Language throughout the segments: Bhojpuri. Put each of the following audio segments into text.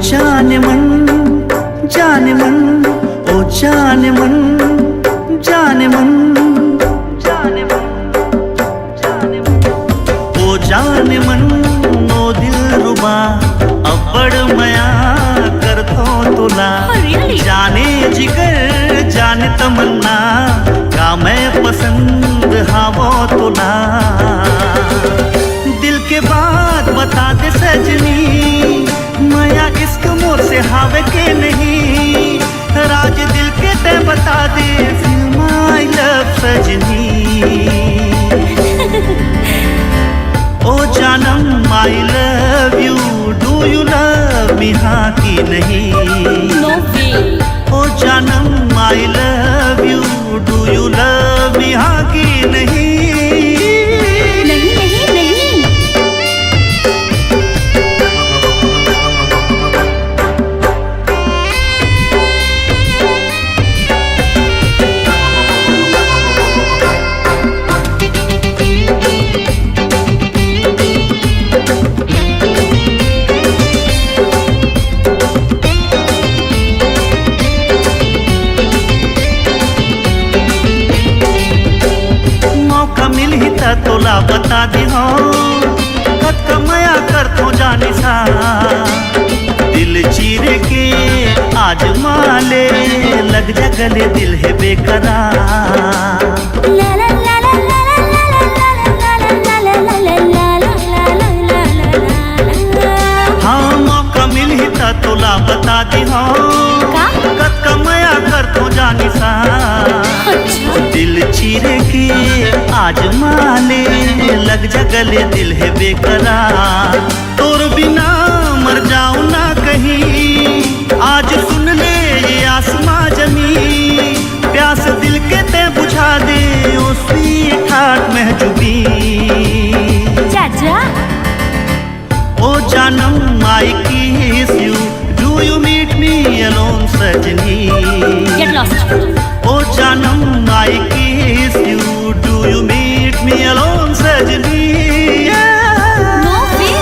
जाने मन जाने मन, ओ जाने मन जाने मन जाने मन जाने मन, ओ जाने मन ओ दिल रुबा अब्बड़ मया कर दो तुला। जाने जिगर जाने तमन्ना का मैं पसंद हावो तुला। दिल के बात बता दे सजनी मया इश्क मोर से हावे के नहीं। राज दिल के ते बता दे माय लव सजनी। ओ जानम I love you, do you love me हाँ की नहीं। नो वे। ओ जानम I love you, do you love me हाँ की नहीं। नहीं नहीं नहीं। तोला बता दी हो कद कमया कर तो जाने सा। दिल चीर के आज माले लग जा गले दिल है बेकरार। हाँ मौका मिल ही था तोला बता दी हो कद कमया कर तो जाने सा। दिल चीरे के आज माले लग जा गले दिल है बेकरार। तोर बिना मर जाऊं ना कहीं आज सुन ले ये आसमां जमी। प्यास दिल के ते बुझा दे ओ स्वीट हार्ट महजूबी। चाचा ओ जानम I kiss you, do you meet me alone सजनी। Get lost. ओ जानम I kiss you, do you meet me alone सजनी। नो वे।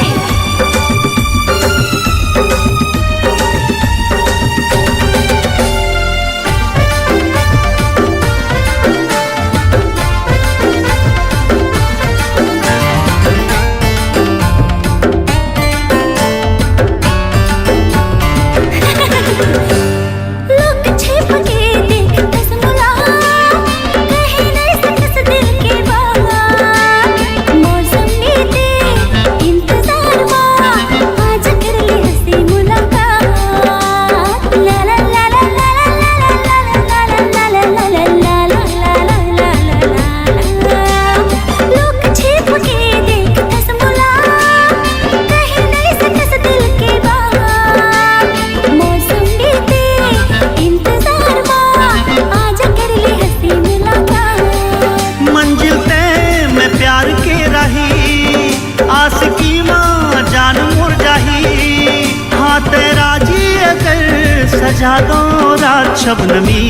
सजा दो रात शबनमी।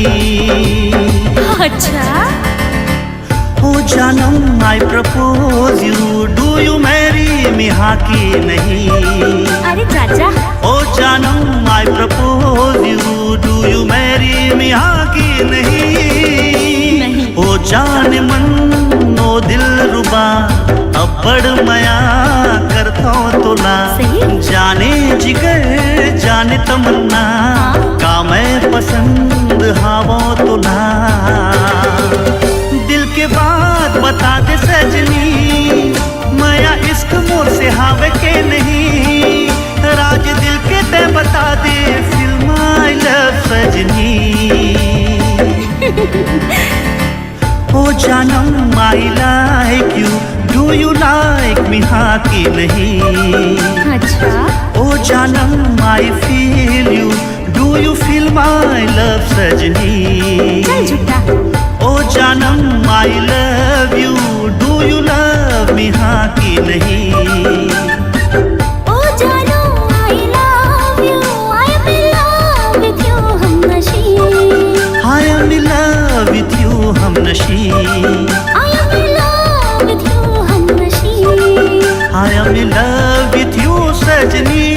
अच्छा। ओ जानम I propose you, do you marry me हाँ की नहीं। अरे चाचा। ओ जानम I propose you, do you marry me हाँ की नहीं। नहीं। ओ जाने मन ओ दिल रुबा अब्बड़ मया कर दो तुला। जाने जिगर जाने तमन्ना का मैं पसंद हावो तुला। दिल के बात बता दे सजनी मया इश्क मोर से हावे के नहीं। राज दिल के ते बता दे फिल्म आई लव सजनी। ओ जानम I like you, do you like me हाँ की नहीं। अच्छा। ओ जानम I feel you, do you feel my love सजनी। चल झूठा। ओ जानम I love you, do you love me हाँ की नहीं। ओ जानू I love you, I am in love with you हम नशी। I am in love with you हम नशी। I am in love with you हम नशी। I am in love with you सजनी।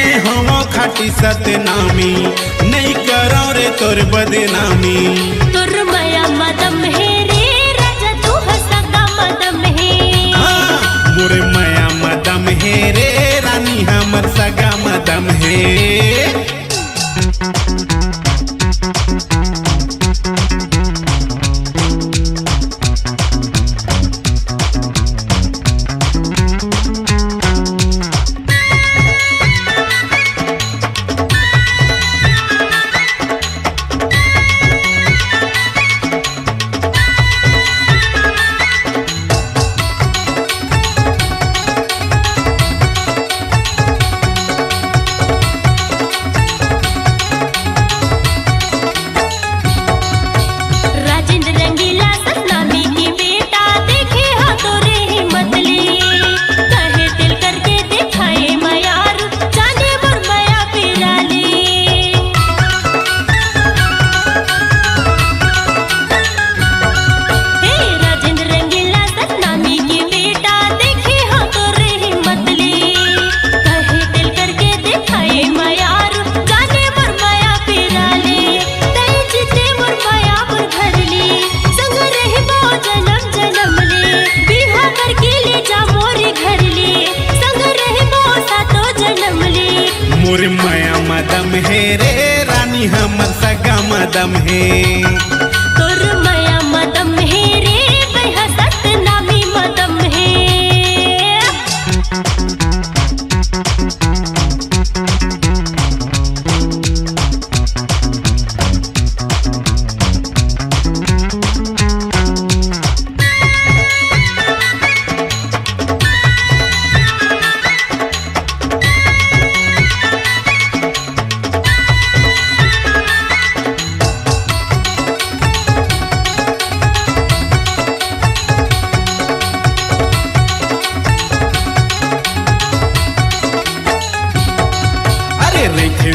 मैं हवा खाटी सतनामी नहीं करो रे तोर बदनामी। तुर मया मदम है रे राजा तू हसका मदम है। मोरे मया मदम है रे रानी हमर सगा मदम है। मोरे मया मदम है रे रानी हमर सगा मदम है। तुर मया मदम है रे भैया सतनामी मदम है।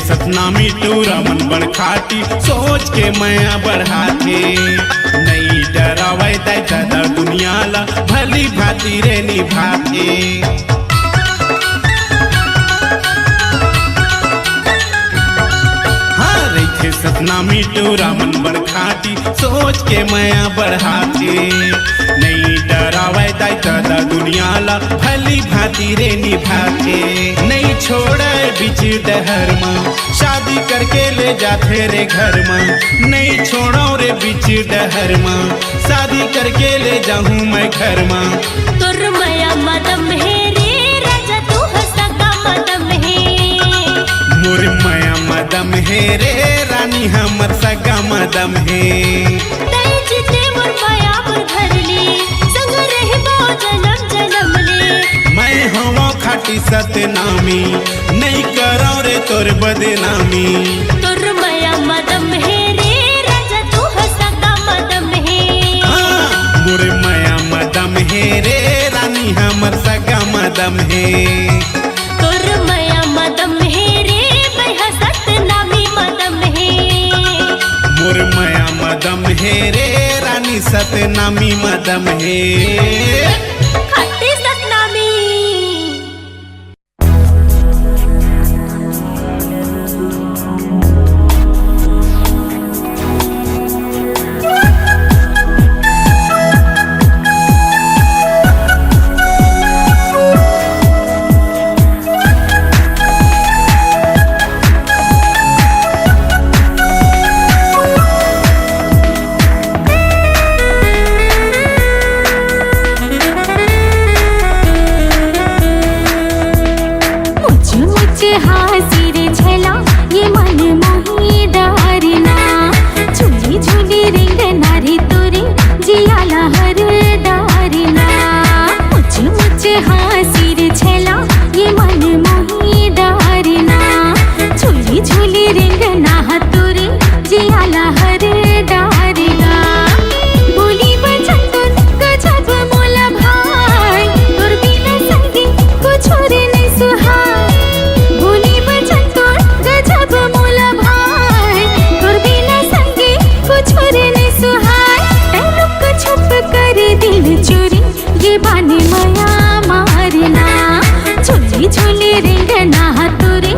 सतनामी टूरा मन बड़ खाटी सोच के मया बढ़ाते नहीं डरावे दादा दुनिया ला भली भाती रे निभाते। हाँ रेखे सतनामी टूरा मन बड़ खाटी सोच के मया बढ़ाते नहीं डरावे दादा दुनिया ला भली भाती रे निभाते। नहीं छोड़े बीच डहर में शादी करके ले जाते रे घर में। नहीं छोड़ो रे बीच डहर में शादी करके ले जाऊं मैं घर में। तुर मया मदम है रे राजा तू हसका मदम है। मोर मया मदम है रे रानी हमर सगा मदम है। तै जिते मोर माया मोर भरली संग रहबो जन्म जन्म ले। मैं हवा खाटी सतनामी नहीं करो रे तोर बदनामी। तुर मया मदम है रे राजा तू हसका मदम है। मोरे मया मदम है रे रानी हमर सगा मदम है। तुर मया मदम है रे भैया सतनामी मदम है। मोर मया मदम है रे रानी सतनामी मदम है। खट्टी सतनामी। झूली झूली रिंगना तुरी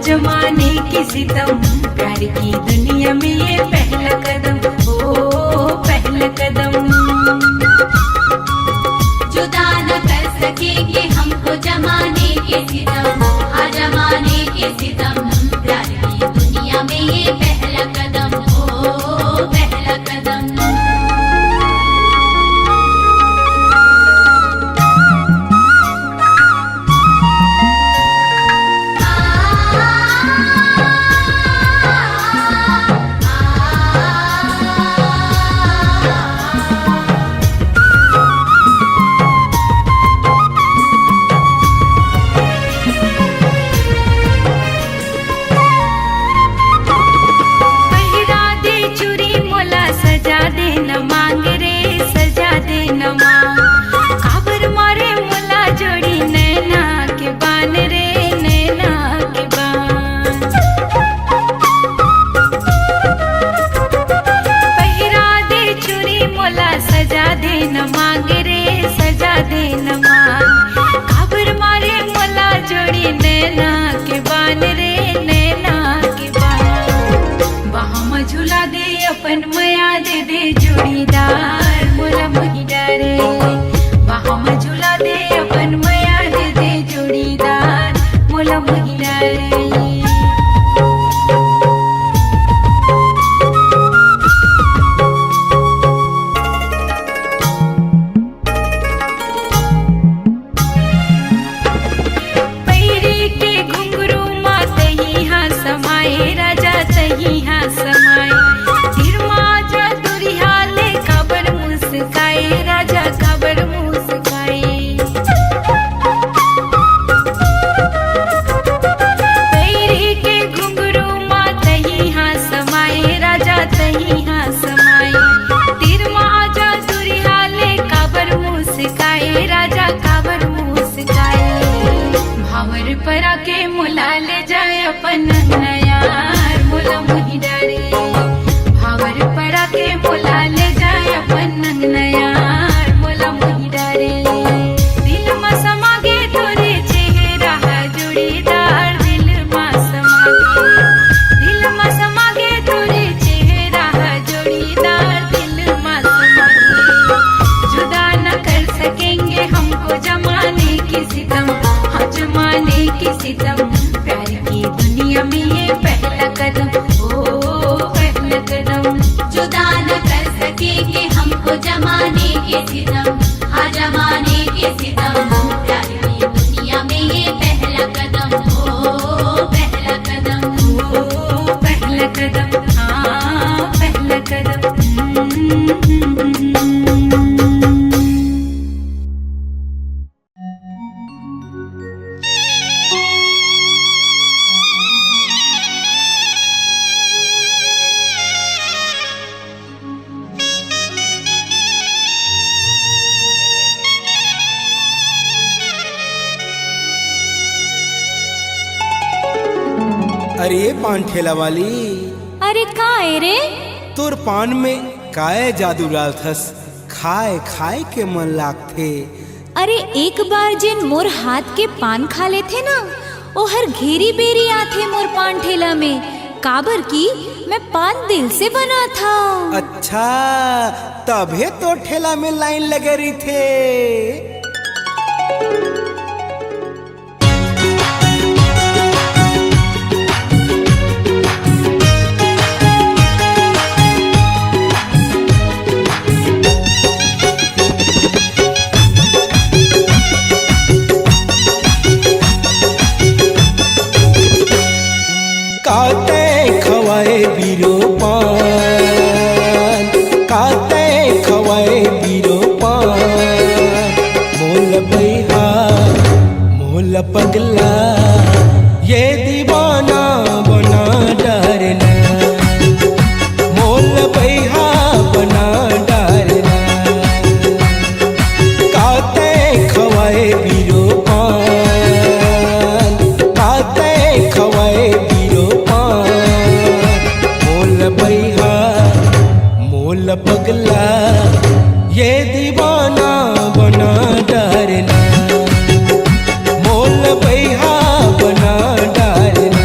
जमाने की सितम, प्यार की दुनिया में ये पहला कदम, ओ पहला कदम। जुदा न कर सकेंगे हमको जमाने के सितम, हाँ जमाने के सितम, प्यार की दुनिया में ये पहला कदम, ओ पहला कदम। अपन मया दे दे जोड़ीदार, मोला मोही डारे बाहों झूला दे, अपन मया दे दे जोड़ीदार, मोला मोही डारे। पैरी के घुंघरू मा तही हाँ समाये, राजा तही हाँ समाये, राजा खबर मुस्काए। पैरी के घुंघरू माँ तही हाँ समाये, राजा तही हाँ समाये, तीर माँ जा दुरिहा ले काबर मुस्काए, राजा काबर मुस्काए। भावर पर आके मुला ले जाए अपन नयार, मुला मुही डरे भावर पर आके मुला ले जाए अपन नयार, मुला मुही डरे। दिल मा समागे तोरे चेहरा जोड़ीदार, दिल मा समागे, दिल मा समागे तोरे चेहरा जोड़ीदार, दिल मा समागे। जुदा न कर सकेंगे हमको जमाने की सितम, हाँ जमाने की सितम, प्यार की दुनिया में ये पहला कदम, ओ पहला कदम। जुदा न कर सकेंगे हमको जमाने के सितम, हाँ जमाने के सितम, प्यार की दुनिया में ये पहला कदम, ओ पहला कदम, ओ पहला कदम, हाँ पहला कदम। अरे पान ठेला वाली, अरे काहे रे? तोर पान में काहे जादू डालथस, खाए खाए के मन लागथे। अरे एक बार जिन मोर हाथ के पान खा लेथे ना, ओ हर घेरी बेरी आथे मोर पान ठेला में, काबर की मैं पान दिल से बना था। अच्छा तभे तो ठेला में लाइन लगे रही थे। पगला ये दीवाना बना डरना, मोल बैहा बना डरना। काते खवाए बीरो पान, काते खवाए बीरो पान, मोल बैहा मोल पगला ये दीवाना बना डरना, मोल बैहा बना डरना।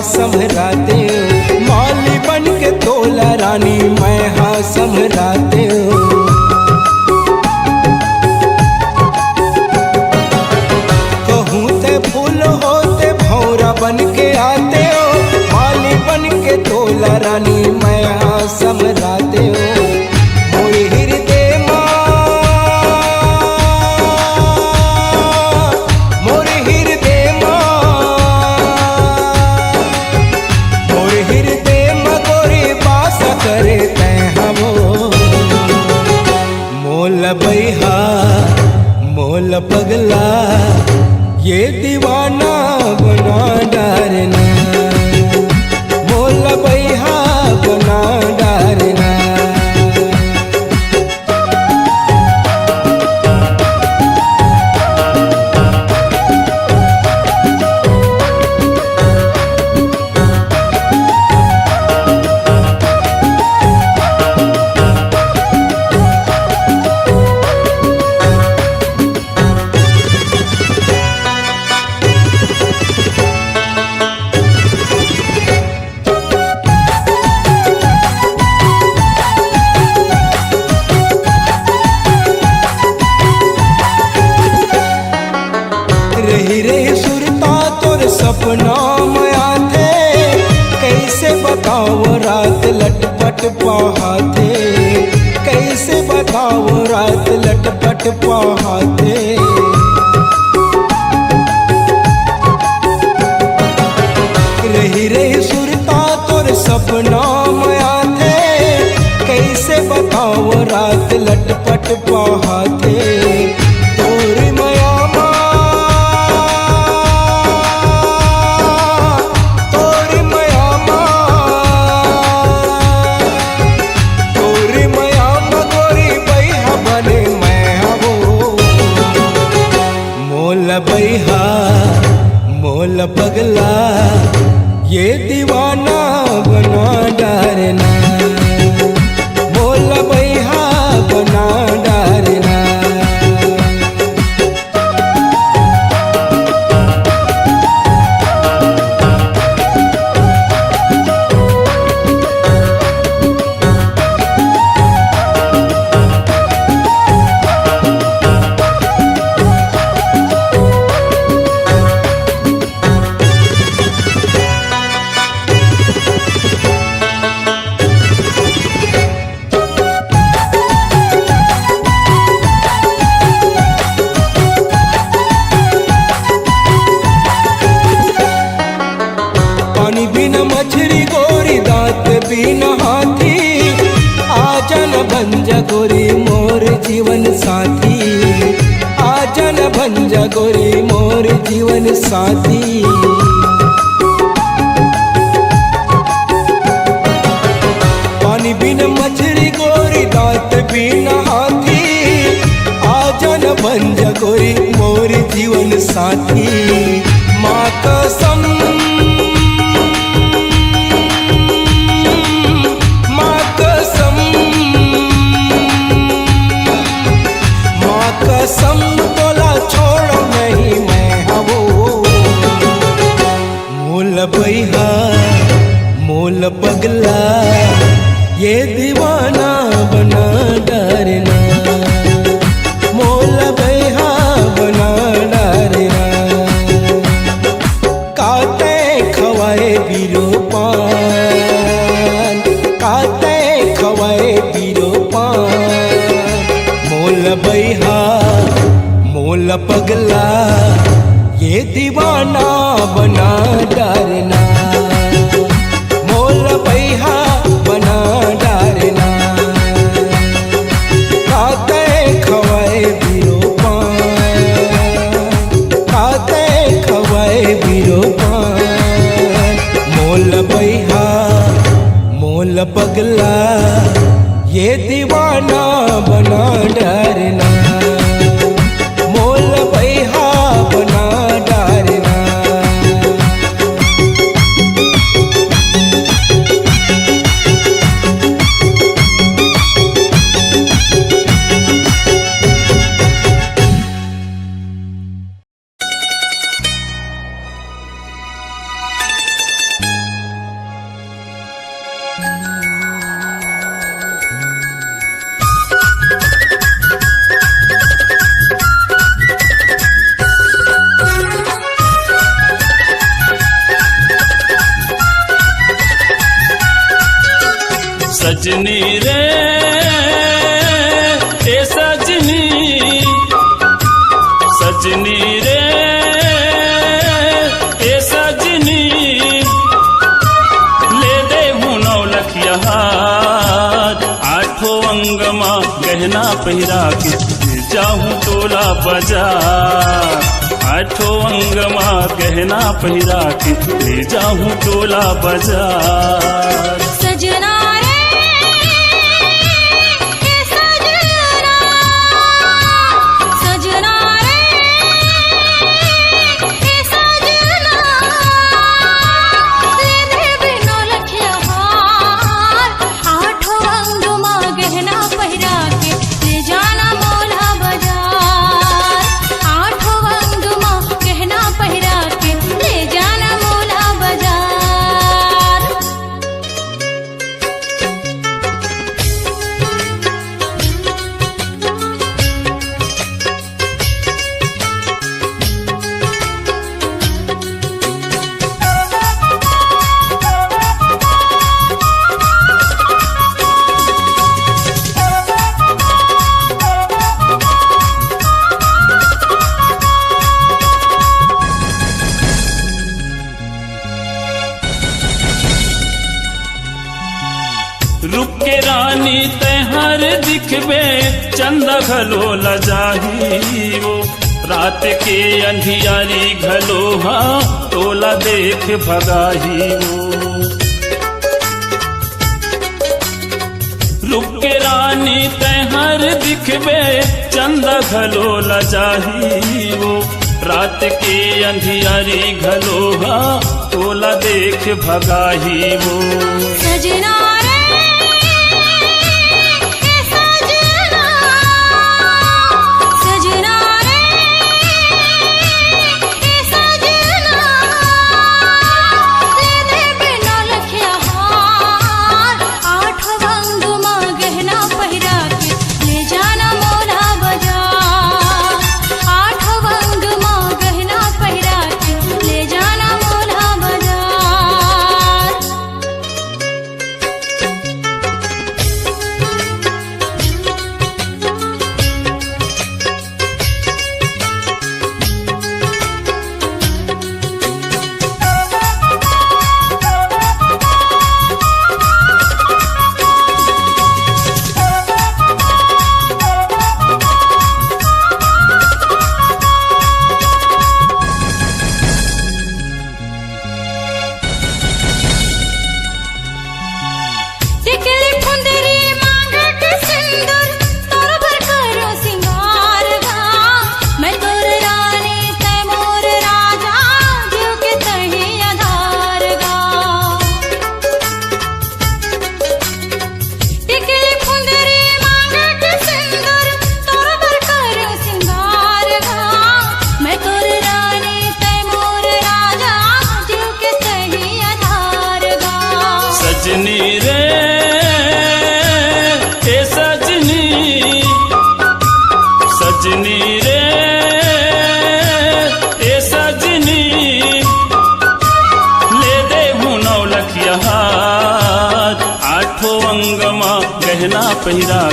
संभराते हो माली बन के तोला रानी, मैं हाँ संभराते हो। कहूँ ते फूल होते भौरा बन के आते हो, माली बन के तोला रानी, मैं हाँ संभराते हो। मोरे हृदय माँ, मोरे हृदय माँ, हृदय मगोरी बास करे तै हमो, मोल बैहा मोल पगला ये दीवाना बना डरना, मोल बैहा बना डरना। रही रही सुरता तोर सपना में आते, कैसे बताओ रात लटपट पहाते, कैसे बताओ रात लटपट पहाते। रही रही सुरता तोर सपना में आते, कैसे बताओ रात लटपट पहाते। तोरी माया बैहा मोल पगला ये दीवाना बना डरना, मोल बैहा बना डरना। पानी बिना मछली गोरी दांत बिना हाथी, आजन भंजा गोरी मोर जीवन साथी, आजन भंजा गोरी मोर जीवन साथी। पानी बिना मछली गोरी दांत बिना हाथी, आजन भंजा गोरी मोर जीवन साथी। माँ कसम कसम तोला छोड़ नहीं मैं हवो, बना डरना, मोल बैहा बना डरना। काते खवाए बीरो पान, काते खवाए बीरो पान, मोल बैहा मोल पगला ये दीवाना बना डरना, मोल बैहा बना डरना। काते खवाए बीरो पान, काते खवाए बीरो पान, मोल बैहा मोल पगला ये दीवाना बना डरना, मोल बैहा बना डरना। सजनी रे ए सजनी, सजनी रे ए सजनी, ले दे हूँ 9 लखिया हाथ, 8 अंगमा गहना पहिरा के जाऊँ टोला बाजार, 8 अंगमा गहना पहिरा के ले जाऊँ टोला बाजार। सजना रुक के रानी तैहर दिखबे चंदा घलो लजाही वो, रात के अंधियारी घलो हाँ तोला देख भगाही वो। रुक के रानी तैहर दिखबे चंदा घलो लजाही वो, रात के अंधियारी घलो हाँ तोला देख भगाही वो। सजना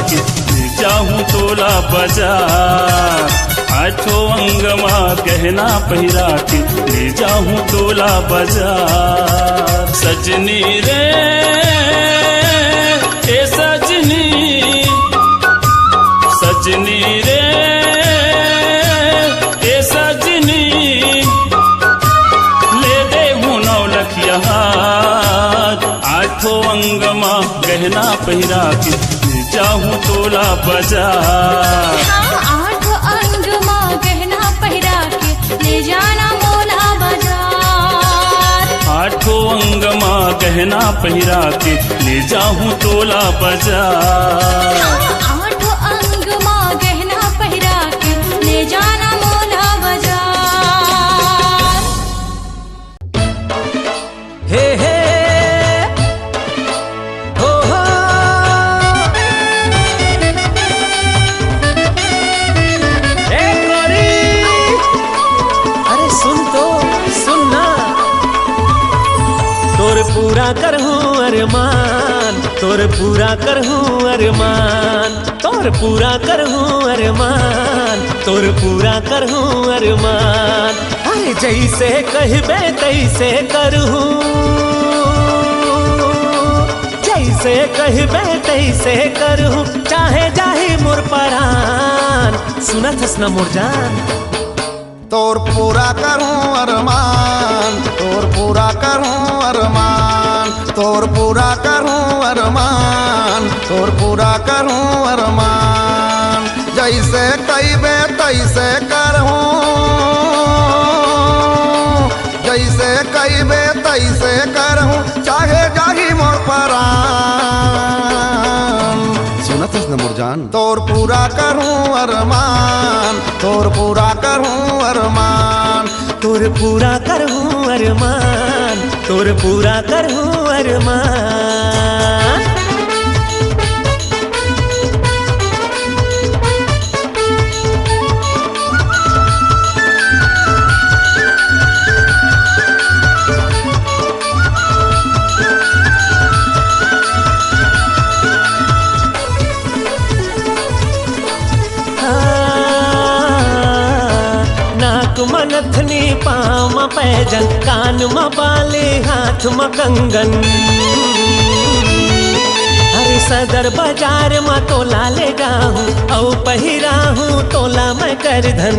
के ले जाऊं तोला बाजार। आठों अंगमा गहना पहिरा के ले जाऊं तोला बाजार। सजनी रे ए सजनी, सजनी रे ए सजनी, ले दे हूँ 9 लखिया हाथ। आठों अंगमा गहना पहिरा के ले जाऊं तोला बाजार। आठ अंगमा गहना पहिरा के ले जाना मोला बाजार। आठों अंगमा गहना पहिरा के ले जाऊं तोला बाजार। आठ अंगमा गहना पहिरा के ले जाना मोला बाजार। हे हे हो हो ए गोरी, अरे सुन तो सुनना, तोर पूरा करहूं अरमान, तोर पूरा करहूं अरमान, तोर पूरा करहूं अरमान, तोर पूरा करहूं अरमान। अरे जैसे कहबे तैसे करहूं, जैसे कहबे तैसे करहूं, चाहे जाही मोर परान। सुनत हस न मोर जान, तोर पूरा करूं अरमान, तोर पूरा करूं अरमान, तोर पूरा करूं अरमान, तोर पूरा करूं अरमान। जैसे कहबे तैसे करहूं, जैसे कहबे तैसे करहूं, चाहे जाही मोर परान। सुनत हस न मोर जान, तोर पूरा करूं अरमान, तोर पूरा करूं अरमान, तोर पूरा करहूं अरमान, तोर पूरा करहूं अरमान। मनथनी पाँव में पैजन, कान में बाली, हाथ में कंगन। अरे सदर बाजार में तोला ले जाऊं, औ पहिराहूं तोला मैं करधन।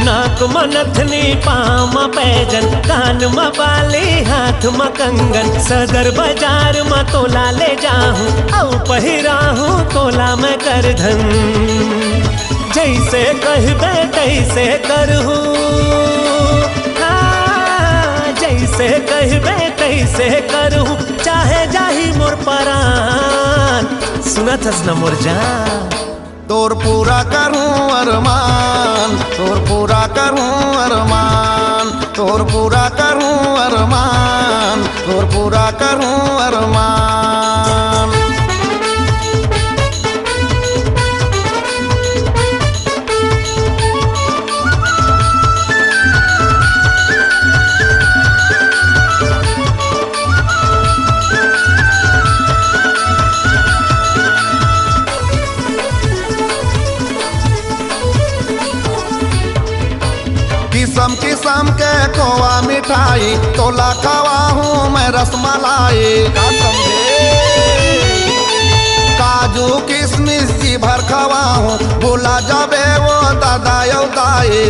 नाक में नथनी पाँव में पैजन, कान में बाली, हाथ में कंगन। सदर बाजार में तोला ले जाऊं, औ पहिराहूं तोला मैं करधन। जैसे कहबे तैसे करहूं, जैसे कहबे तैसे करहूं, चाहे जाही मोर परान। सुनत हस न मोर जान, तोर पूरा करूं अरमान, तोर पूरा करूं अरमान, तोर पूरा करूं अरमान, तोर पूरा करूं अरमान। किस्म किस्म के खोआ मिठाई, तोला खवा हूँ मैं रसमलाई। का समझे काजू किशमिश जी भर खवा हूँ, भूला जाबे वो दादा यो दाई।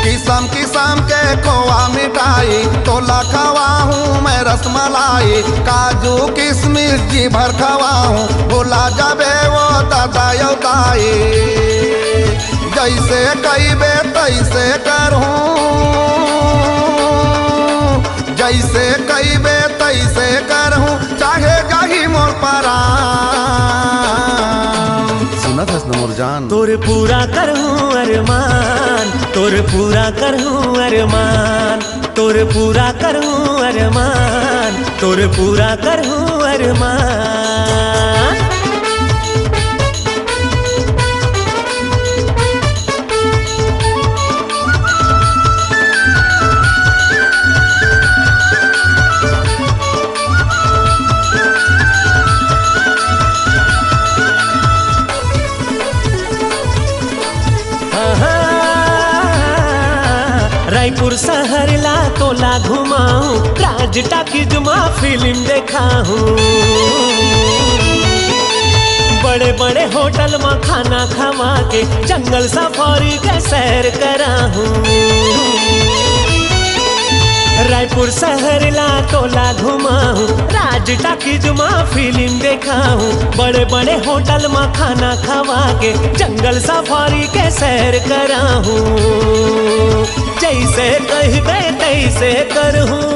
किस्म किस्म के खोआ मिठाई, तोला खवा हूँ मैं रसमलाई। काजू किशमिश जी भर खवा हूँ, भूला जाबे वो दादा यो दाई। जैसे कहबे तैसे करहूं, जैसे कहबे तैसे करहूं, चाहे जाही मोर परान। सुनत हस न मोर जान, तोर पूरा करहूं अरमान, तोर पूरा करहूं अरमान, तोर पूरा करहूं अरमान, तोर पूरा करहूं अरमान। तोला घुमाऊं, राज टाकीज में फिल्म दिखाऊं, बड़े बड़े होटल में खाना खवा के जंगल सफारी के सैर कराऊं, रायपुर शहर ला तोला घुमाऊं, राज टाकीज में फिल्म दिखाऊं, बड़े बड़े होटल में खाना खवा के जंगल सफारी के सैर कराऊं, जैसे कहबे तैसे करहूं,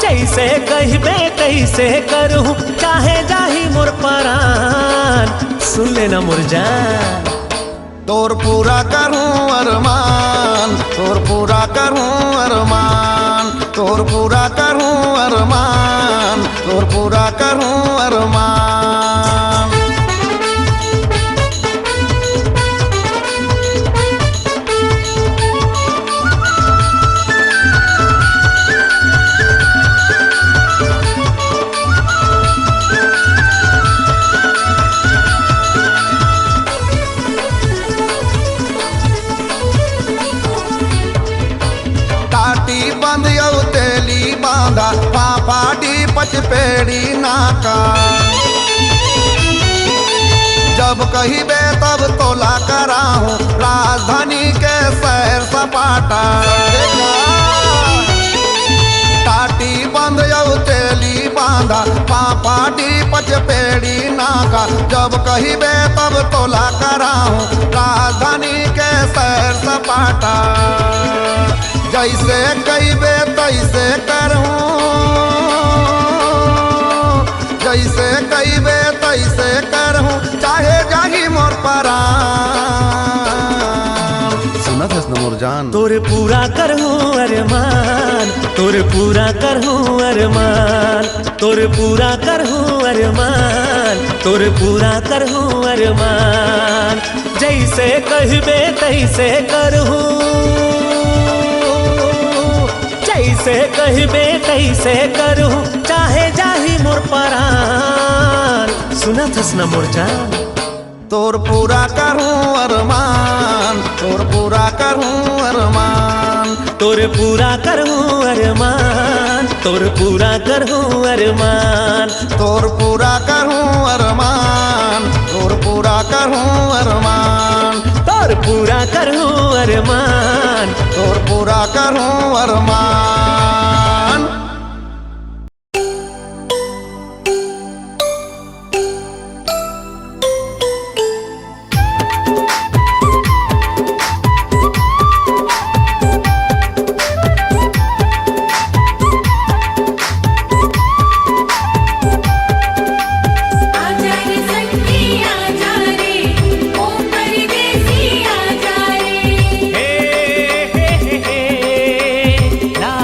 जैसे कहबे तैसे करहूं, चाहे जाही मोर परान, सुन लेना मोर जान। तोर पूरा करूं अरमान, तोर पूरा करूं अरमान, तोर पूरा करूं अरमान, तोर पूरा करूं अरमान। पापाटी पचपेड़ी नाका, जब कहिबे तब तोला कराहूं, राजधानी के सैर सपाटा, टाटी बंद तेली बांधा, पापाटी पचपेड़ी नाका, जब कहिबे तब तोला कराहूं, राजधानी के सैर सपाटा, जैसे कहिबे तैसे करहूं, जैसे कहिबे तैसे करहूं, चाहे जाही मोर परान। सुनत हस न मोर जान। तोर पूरा करहूं अरमान, तोर पूरा करहूं अरमान, तोर पूरा करहूं अरमान, तोर पूरा करहूं अरमान, जैसे कहबे तैसे करहूं, जैसे कहबे तैसे करहूं, चाहे जाही मोर परान, सुनत हस न मोर जान। तोर पूरा करूं अरमान, तोर पूरा करूं अरमान, तोर पूरा करहूं अरमान, तोर पूरा करहूं अरमान, तोर पूरा करूं अरमान, तोर पूरा करूं अरमान, तोर पूरा करहूं अरमान, तोर पूरा करूं अरमान। ला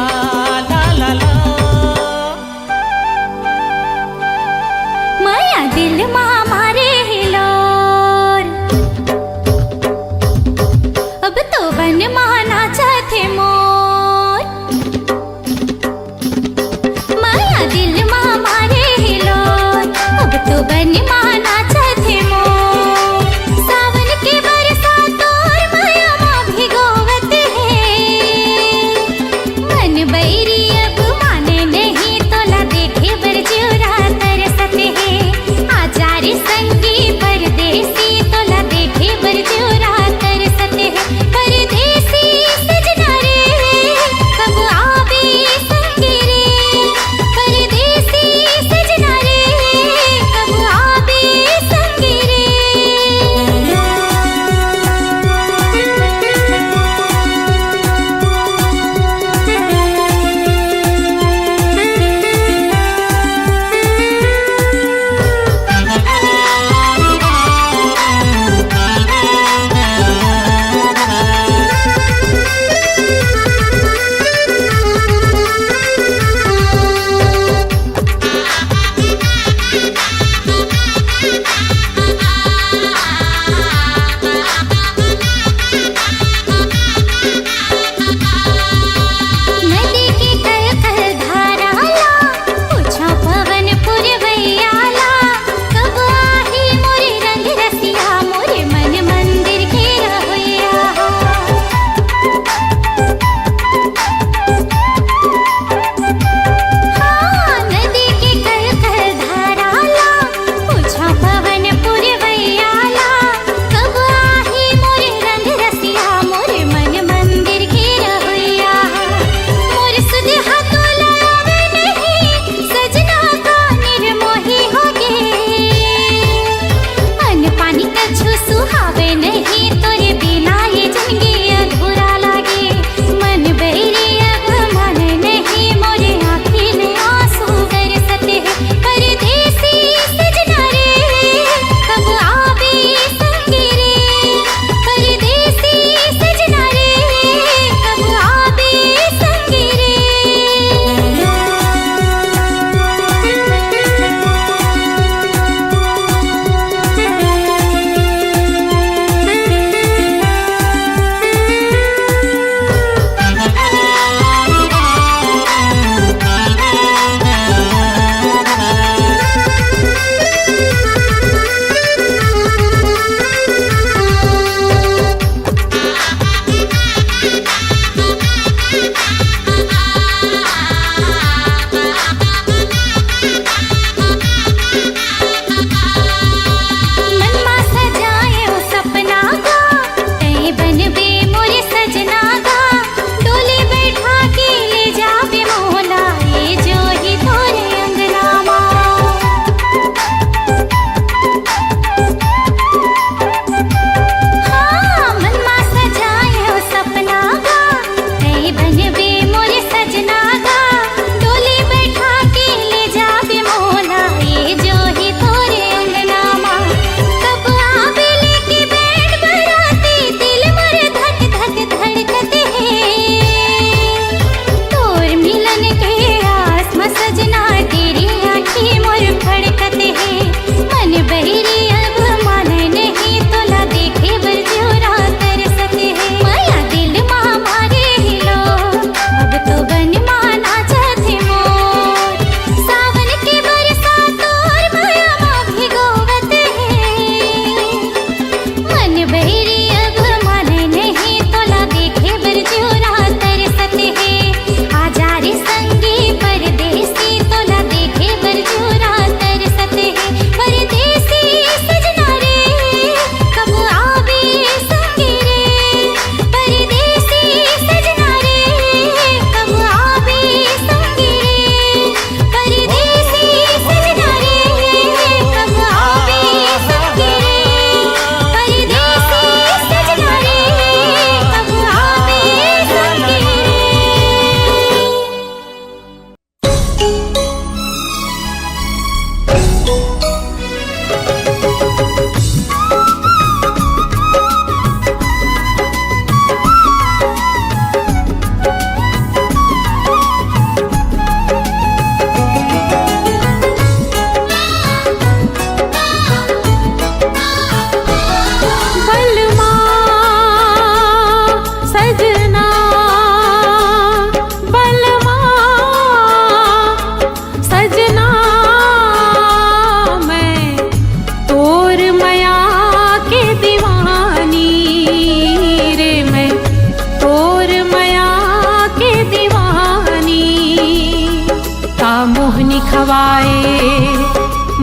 मोहनी खवाए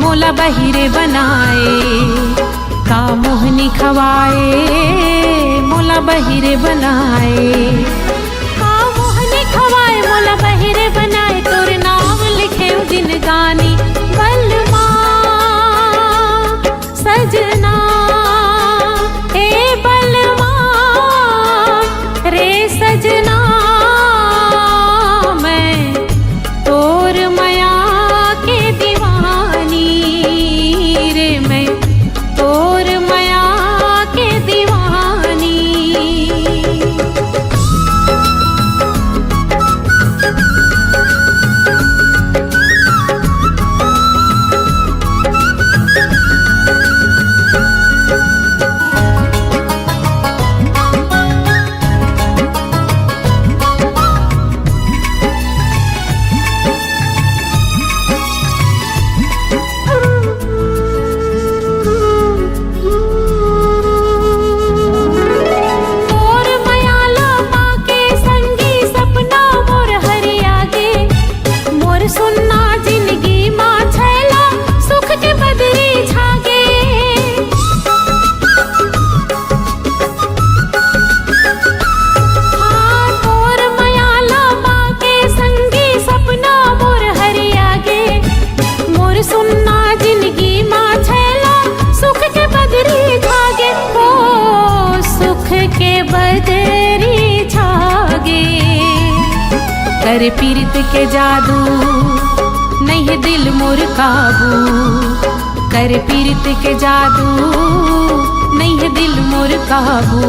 मोला बहिरे बनाए, का मोहनी खवाए मोला बहिरे बनाए, का मोहनी खवाए मोला बहिरे बनाए, तोर नाम लिखे जिन गानी बलमा सजना ए बलमा रे सजना, मैं तोर माया के दीवानी रे, मैं तोर माया के दीवानी। कर पीरत के जादू नहीं है दिल मोर काबू, कर पीरत के जादू नहीं है दिल मोर काबू,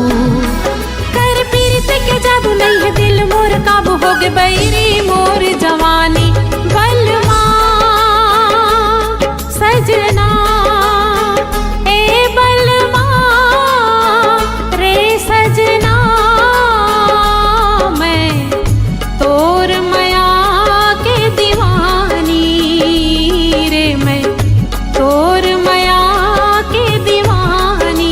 कर पीरत के जादू नहीं है दिल मोर काबू, हो गे बैरी मोर जवानी बलमा सजना ए बलमा रे सजना, मैं तोर माया के दीवानी रे, मैं तोर माया के दीवानी।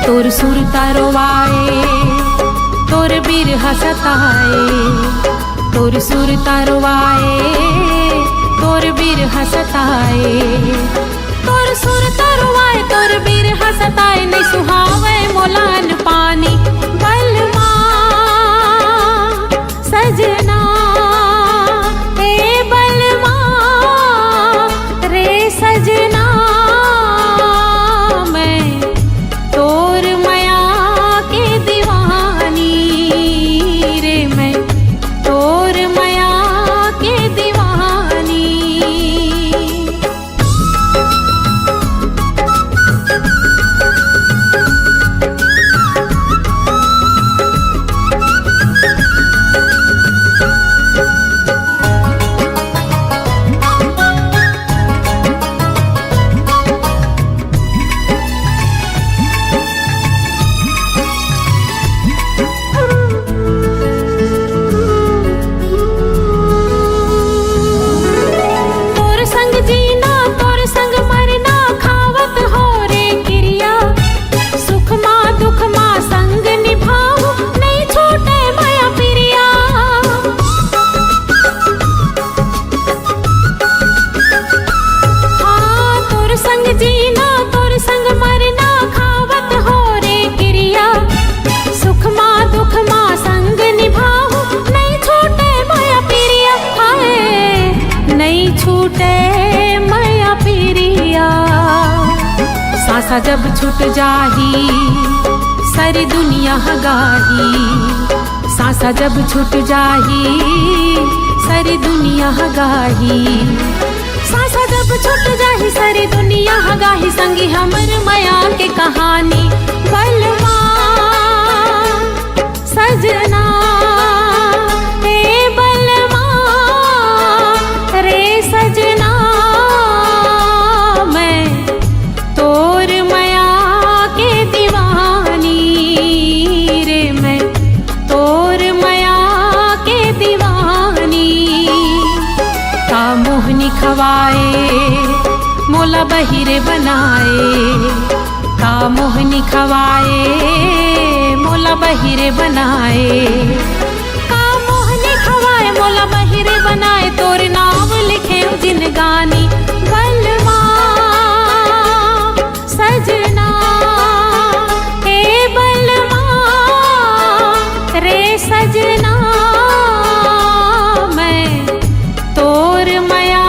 तोर सुर तारोवाए तोर बिरहा सताए, तोर सुर तारोवाए तोर बिरहा सताए, तोर सुर तारोवाए तोर बिरहा सताए, नहीं सुहावे मोलान पानी बलमा सजना ए बलमा रे सजना, रे मैं तोर माया के दीवानी। सासा जब छूट जाही सारी दुनिया हगाही, सासा जब छूट जाही सारी दुनिया हगाही, सासा जब छूट जाही सारी दुनिया हगाही। संगी हमर माया के कहानी बलवा सजना हे बलवा रे सजना, मैं तोर माया के दीवानी रे, मैं तोर माया के दीवानी। का मोहनी खवाए मोला बहिरे बनाए, का मोहनी खवाए मोला बहिरे बनाए, का मोहनी खवाए मोला बहिरे बनाए। तोर नाम लिखे जिनगानी बलवा सजना हे बलवा रे सजना, मैं तोर माया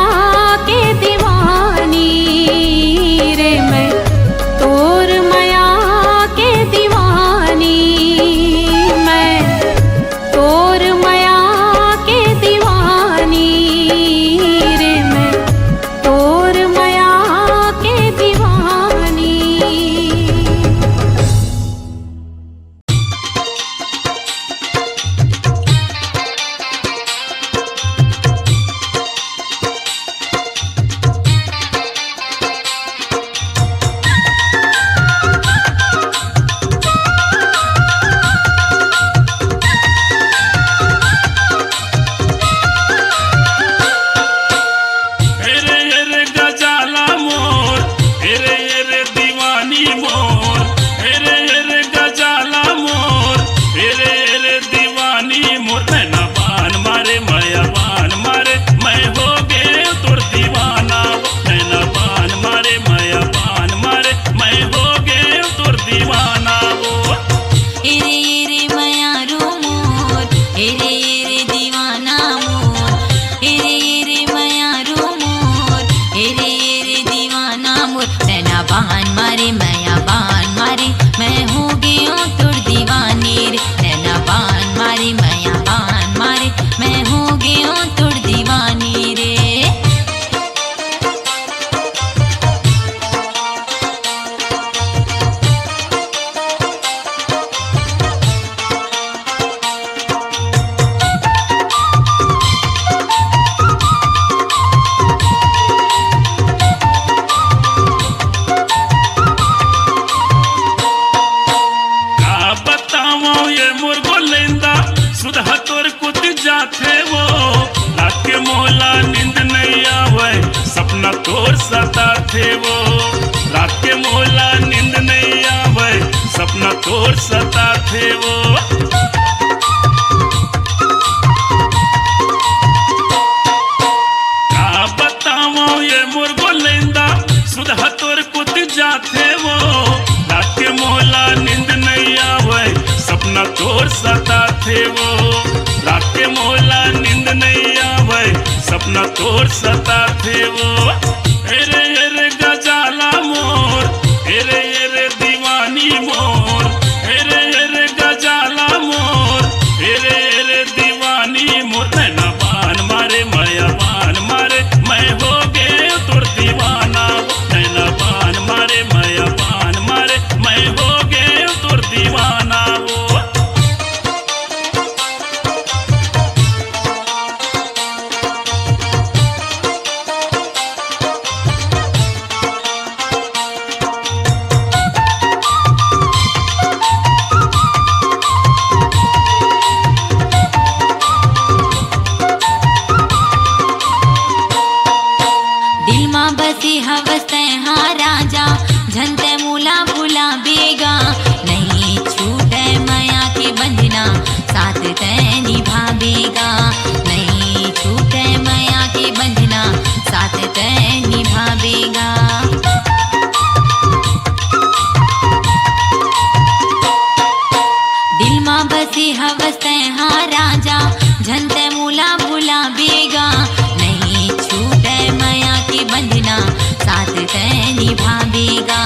के दीवानी रे, मैं तोर माया के दीवानी, मैं तोर माया के दीवानी रे, मैं तोर माया के दीवानी। हेरे हेरे गजाला मोर, हेरे हेरे दीवानी मोर, हेरे हेरे गजाला मोर, हेरे हेरे दीवानी मोर। नैना बान मारे माया बान मारे, मैं हो गए तोर दीवाना। नैना बान मारे माया बान मारे, मैं हो गए तोर दीवाना। एरे एरे माया रो मोर, एरे एरे दीवाना मोर, एरे एरे माया रो मोर, एरे एरे दीवाना मोर। नैना बान मारे माया बान मारे, मैं हो गया तोर दीवानी रे। नैना बान मारे माया बान मारे, मैं हो गया तोर दीवानी रे। का बतावो ये मोर गोलेंदा सुधा तोर कुत जाथे वो। रात के मोला नींद नहीं आवे, सपना तोर सताथे वो। रात के मोला नींद नहीं आवे, सपना तोर सताथे वो। का बतावो ये मोर गोलेंदा सुधा तोर कुत जाथे वो। रात के मोला नींद नहीं आवे, सपना तोर सताथे वो। रात के मोला नींद नहीं आवे, सपना तोर सताथे वो। हेरे हेरे गजाला मोर, हेरे हेरे दीवानी मोर, हेरे हेरे गजाला मोर, हेरे हेरे दीवानी मोर। नैना बान मारे माया बान मारे, मैं हो गए तोर दीवाना। नैना बान मारे माया बान मारे, मैं हो गए तोर दीवाना। दिल मां बसी हवस हाँ राजा, झंते मूला भूला बेगा। नहीं छूटे माया के बंधना, साथ तय निभावेगा। नहीं छूटे माया के बंधना, साथ तय निभावेगा। दिल मां बसी हवस हाँ राजा, झंते मूला भूला बेगा। नहीं छूटे माया के बंधना, साथ तय निभावेगा,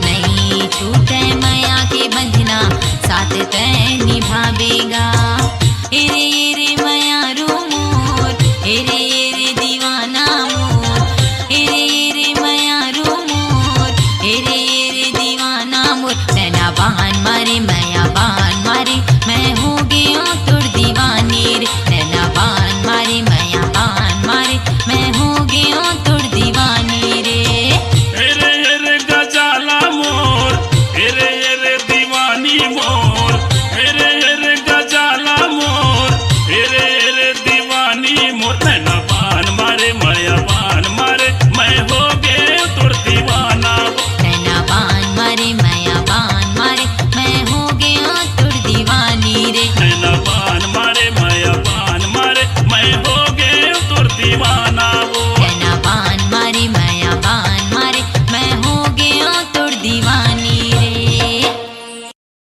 नहीं छूटे माया के बंधना, साथ तय निभावेगा। एरे रे माया रो मोर, एरे दीवाना मोर, एरे माया रो मोर, एरे दीवाना मोर, तेना बहान मारे